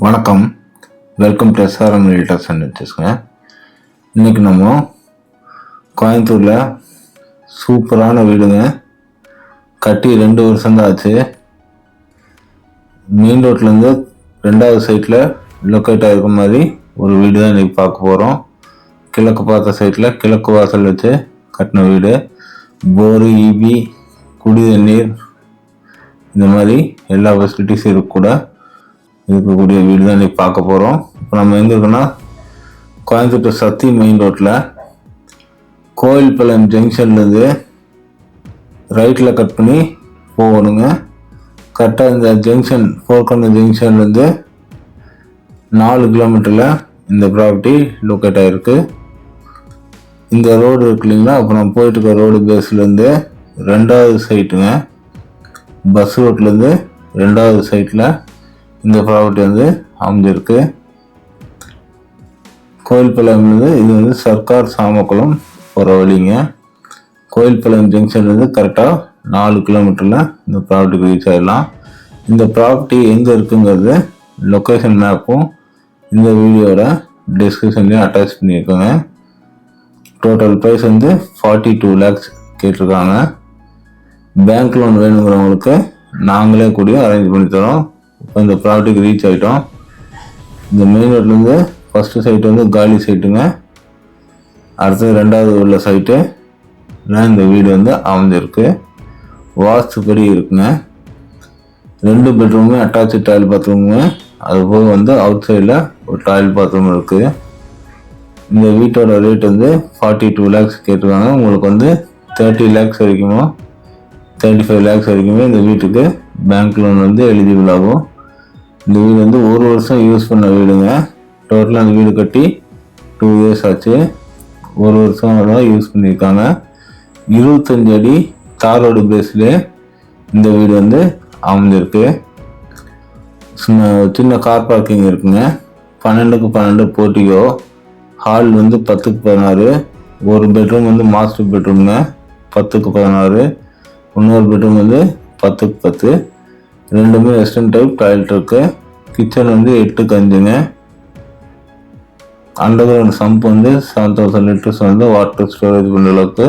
வணக்கம், welcome to SRM realtors and இன்வெஸ்டர்ஸ்ங்க. இன்றைக்கி நம்ம கோயம்புத்தூரில் சூப்பரான வீடுங்க, கட்டி 2 வருஷம் தான் ஆச்சு. மெயின் ரோட்லேருந்து 2வது சைட்டில் லொக்கேட் ஆகிருக்க மாதிரி ஒரு வீடு தான் இன்றைக்கி பார்க்க போகிறோம். கிழக்கு பார்த்த சைட்டில் கிழக்கு வாசல் வச்சு கட்டின வீடு, போரு, இபி, குடி தண்ணீர் இந்த மாதிரி எல்லா ஃபெசிலிட்டிஸும் இருக்கக்கூடிய வீடு தான் இன்றைக்கி பார்க்க போகிறோம். இப்போ நம்ம எங்கே இருக்கோன்னா கோயம்புத்தூர் சத்தி மெயின் ரோட்டில் கோயில்பாளையம் ஜங்ஷன்லேருந்து ரைட்டில் கட் பண்ணி போகணுங்க. கரெக்டாக இந்த ஜங்ஷன் போர்க்கொண்ட ஜங்ஷன்லேருந்து 4 கிலோமீட்டரில் இந்த ப்ராப்பர்ட்டி லொக்கேட் ஆகிருக்கு. இந்த ரோடு இருக்கு இல்லைங்களா, அப்போ நம்ம போயிட்டு இருக்க ரோடு பேஸ்லேருந்து 2வது சைட்டுங்க, பஸ் ரோட்லேருந்து 2வது சைட்டில் இந்த ப்ராப்பர்ட்டி அமைஞ்சிருக்கு. கோயில்பாளையம்லேருந்து இது சர்க்கார் சாமக்குளம் போகிற வழிங்க. கோயில்பாளையம் ஜங்ஷன்லேருந்து கரெக்டாக 4 கிலோமீட்டரில் இந்த ப்ராப்பர்ட்டிக்கு ரீச் ஆகிடலாம். இந்த ப்ராப்பர்ட்டி எங்கே இருக்குங்கிறது லொக்கேஷன் மேப்பும் இந்த வீடியோட டிஸ்கிரிப்ஷன்லேயும் அட்டாச் பண்ணியிருக்கோங்க. டோட்டல் ப்ரைஸ் 42 lakhs கேட்டிருக்காங்க. பேங்க் லோன் வேணுங்கிறவங்களுக்கு நாங்களே கூடிய அரேஞ்ச் பண்ணி தரோம். இப்போ இந்த ப்ராப்பர்ட்டிக்கு ரீச் ஆகிட்டோம். இந்த மெயின் ரோட்லேருந்து ஃபஸ்ட்டு சைட்டு காலி சைட்டுங்க. அடுத்தது 2வது உள்ள சைட்டு இந்த வீடு அமைஞ்சிருக்கு. வாஸ்துப்படி இருக்குங்க. 2 பெட்ரூமு, அட்டாச்சு டாய்லெட் பாத்ரூமுங்க. அதுபோக அவுட் சைடில் ஒரு டாய்லெட் பாத்ரூம் இருக்குது. இந்த வீட்டோட ரேட் 42 lakhs கேட்டிருக்காங்க. உங்களுக்கு 30 lakhs வரைக்குமோ 35 lakhs வரைக்குமே இந்த வீட்டுக்கு பேங்க் லோன் எலிஜிபிள் ஆகும். இந்த வீடு 1 வருஷம் யூஸ் பண்ண வீடுங்க. டோட்டலாக அந்த வீடு கட்டி 2 years ஆச்சு. 1 வருஷம் தான் யூஸ் பண்ணியிருக்காங்க. 25 அடி தார் ரோடு பேஸ்லேயே இந்த வீடு அமைஞ்சிருக்கு. சின்ன கார் பார்க்கிங் இருக்குங்க. 12க்கு 12 போர்ட்டிகோ. ஹால் 10க்கு 16. ஒரு பெட்ரூம் மாஸ்டர் பெட்ரூம்ங்க, 10க்கு 16. இன்னொரு பெட்ரூம் 10க்கு 10. ரெண்டுமே வெஸ்டர்ன் டைப் டாய்லெட் இருக்கு. கிச்சன் 8க்கு 5ங்க. Underground sump 7000 litres water storage பண்ணுற அளவுக்கு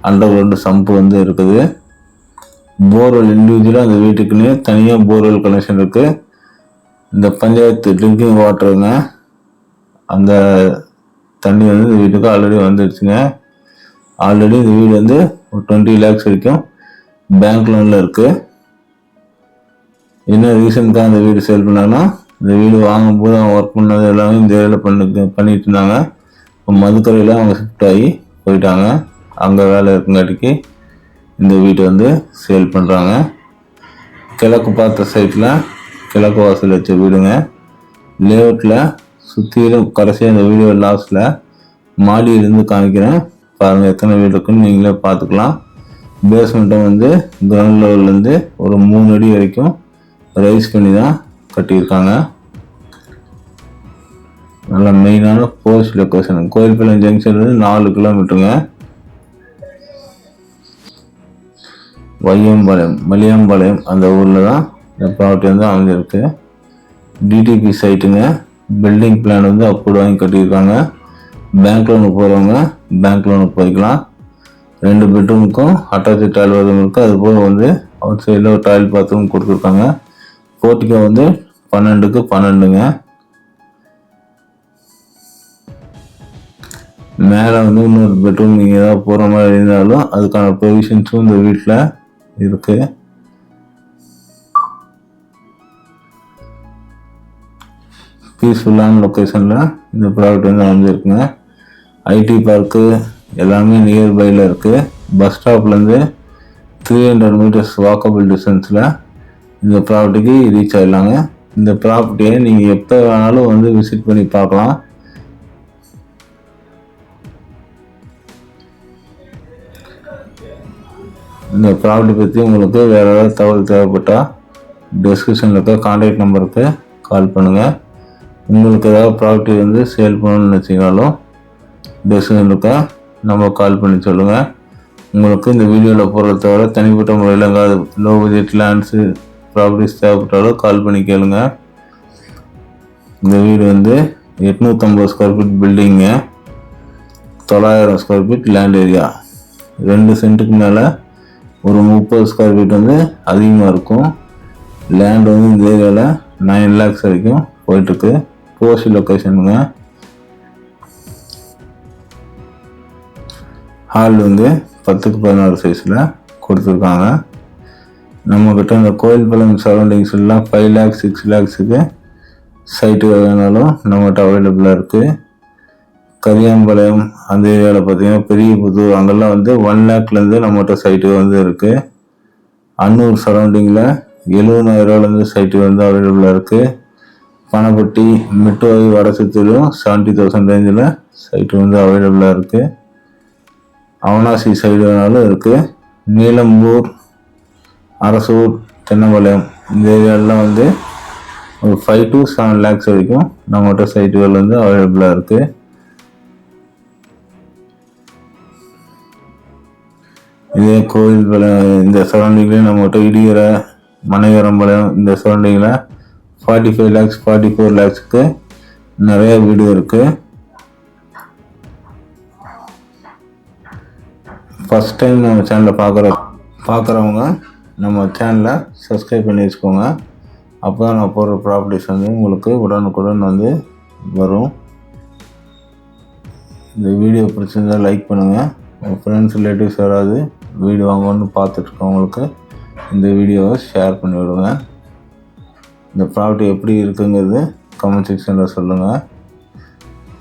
அண்டர் கிரவுண்ட் சம்ப் இருக்குது. போர்வெல் இண்டிவிஜுவலாக அந்த வீட்டுக்குன்னே தனியாக போர்வெல் கனெக்ஷன் இருக்குது. இந்த பஞ்சாயத்து ட்ரிங்கிங் வாட்டருங்க, அந்த தண்ணி இந்த வீட்டுக்கு ஆல்ரெடி வந்துடுச்சுங்க. ஆல்ரெடி இந்த வீடு ஒரு 20 lakhs வரைக்கும் பேங்க் லோனில் இருக்குது. என்ன ரீசனுக்காக அந்த வீடு சேல் பண்ணாங்கன்னா, இந்த வீடு வாங்கும்போது அவங்க ஒர்க் பண்ணது எல்லாமே இந்த ஏரியாவில் பண்ணிட்டு இருந்தாங்க. இப்போ மதுக்கரையில் அவங்க ஷிஃப்ட் ஆகி போயிட்டாங்க. அங்கே வேலை இருக்குங்காட்டிக்கு இந்த வீட்டை சேல் பண்ணுறாங்க. கிழக்கு பார்த்த சைட்டில் கிழக்கு வாசல் வச்ச வீடுங்க. லேஅவுட்டில் சுற்றிலும் கடைசியாக இந்த வீடியோ லாஸ்ட்டில் மாடியிலிருந்து காமிக்கிறேன் பாருங்கள், எத்தனை வீடு இருக்குன்னு நீங்களே பார்த்துக்கலாம். பேஸ்மெண்ட்டும் கிரவுண்ட் லெவல்லேருந்து ஒரு 3 அடி வரைக்கும் ரைஸ் பண்ணி தான் கட்டியிருக்காங்க. நல்ல மெயினான போஸ்ட் லொக்கேஷன். கோயில்பாளையம் ஜங்ஷன்லேருந்து 4 கிலோமீட்டருங்க. மலியம்பாளையம் அந்த ஊரில் தான் இந்த ப்ராப்பர்ட்டி அமைஞ்சிருக்கு. டிடிபி சைட்டுங்க. பில்டிங் பிளான் அப்ரூவ் வாங்கி கட்டியிருக்காங்க. பேங்க் லோனுக்கு போகிறவங்க பேங்க் லோனுக்கு போய்க்கலாம். 2 பெட்ரூமுக்கும் அட்டாச்சு டாய்லெட் பாத்ரூம் இருக்குது. அதுபோக அவுட் சைடில் ஒரு டாய்லெட் பாத்ரூம் கொடுத்துருக்காங்க. போர்ட்டிகோ 12க்கு 12ங்க. மேலே இன்னொரு பெட்ரூம் நீங்கள் ஏதாவது போகிற மாதிரி இருந்தாலும் அதுக்கான ப்ரொவிஷன்ஸும் இந்த வீட்டில் இருக்குது. பீஸ்ஃபுல்லான லொக்கேஷனில் இந்த ப்ராடக்ட் அமைஞ்சிருக்குங்க. ஐடி பார்க்கு எல்லாமே நியர்பையில் இருக்குது. பஸ் ஸ்டாப்லேருந்து 300 meters வாக்கபிள் டிஸ்டன்ஸில் இந்த ப்ராப்பர்ட்டிக்கு ரீச் ஆகிடலாங்க. இந்த ப்ராப்பர்ட்டியை நீங்கள் எப்போ வேணாலும் விசிட் பண்ணி பார்க்கலாம். இந்த ப்ராப்பர்ட்டி பற்றி உங்களுக்கு வேறு ஏதாவது தகவல் தேவைப்பட்டால் டிஸ்கிரிப்ஷனில் இருக்க கான்டாக்ட் நம்பருக்கு கால் பண்ணுங்கள். உங்களுக்கு ஏதாவது ப்ராப்பர்ட்டி சேல் பண்ணணும்னு வச்சிங்கனாலும் டிஸ்கிரிப்ஷனில் இருக்க நம்ம கால் பண்ணி சொல்லுங்கள். உங்களுக்கு இந்த வீடியோவில் போகிறத தவிர தனிப்பட்ட முறையில் எங்காவது லோ பட்ஜெட் லேண்ட்ஸு ப்ராப்பர்ட்டிஸ் தேவைப்பட்டாலும் கால் பண்ணி கேளுங்க. இந்த வீடு வந்து 850 square feet building, 900 square feet land area. 2 சென்ட்டுக்கு மேலே ஒரு 30 ஸ்கொயர் ஃபீட் வந்து அதிகமாக இருக்கும். லேண்ட் வந்து இந்த ஏரியாவில் 9 lakhs வரைக்கும் போயிட்டுருக்கு. போஸ்ட் லொக்கேஷனுங்க. ஹால் வந்து 10x16 சைஸில் கொடுத்துருக்காங்க. நம்மக்கிட்ட இந்த கோயில்பாளையம் சரௌண்டிங்ஸ் எல்லாம் 5 lakhs 6 lakhsக்கு சைட்டு வேணாலும் நம்மகிட்ட அவைலபிளாக இருக்குது. கரியாம்பாளையம் அந்த ஏரியாவில் பார்த்தீங்கன்னா பெரிய புதூர் அங்கெல்லாம் வந்து 1 lakhலேருந்து நம்மகிட்ட சைட்டு வந்து இருக்குது. அன்னூர் சரௌண்டிங்கில் 70,000 சைட்டு வந்து அவைலபிளாக இருக்குது. பணப்பட்டி மிட்டுவாய் வடசத்தூரும் 70,000 ரேஞ்சில் சைட்டு வந்து அவைலபிளாக இருக்குது. அவனாசி சைடு வேணாலும் இருக்குது. நீலம்பூர், அரசூர், தென்னம்பாளையம் இந்த ஏரியாலாம் வந்து ஒரு 5 to 7 lakhs வரைக்கும் நம்மகிட்ட சைட்டுகள் வந்து அவைலபிளாக இருக்குது. இதே கோயில்பாளையம் இந்த சரௌண்டிங்லேயே நம்மகிட்ட இடிகிற, மனையரம்பாளையம் இந்த சரௌண்டிங்கில் 45 lakhs 44 lakhsக்கு நிறைய வீடு இருக்குது. ஃபஸ்ட் டைம் நம்ம சேனலை பார்க்குறவங்க நம்ம சேனலை சப்ஸ்கிரைப் பண்ணி வச்சுக்கோங்க. அப்போ தான் நான் போடுற ப்ராப்பர்ட்டிஸ் வந்து உங்களுக்கு உடனுக்குடன் வந்து வரும். இந்த வீடியோ பிடிச்சிருந்தால் லைக் பண்ணுங்கள். உங்கள் ஃப்ரெண்ட்ஸ் ரிலேட்டிவ்ஸ் யாராவது வீடு வாங்கணும்னு பார்த்துட்ருக்கவங்களுக்கு இந்த வீடியோவை ஷேர் பண்ணி விடுங்க. இந்த ப்ராப்பர்ட்டி எப்படி இருக்குங்கிறது கமெண்ட் செக்ஷனில் சொல்லுங்கள்.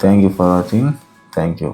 தேங்க்யூ ஃபார் வாட்சிங். தேங்க்யூ.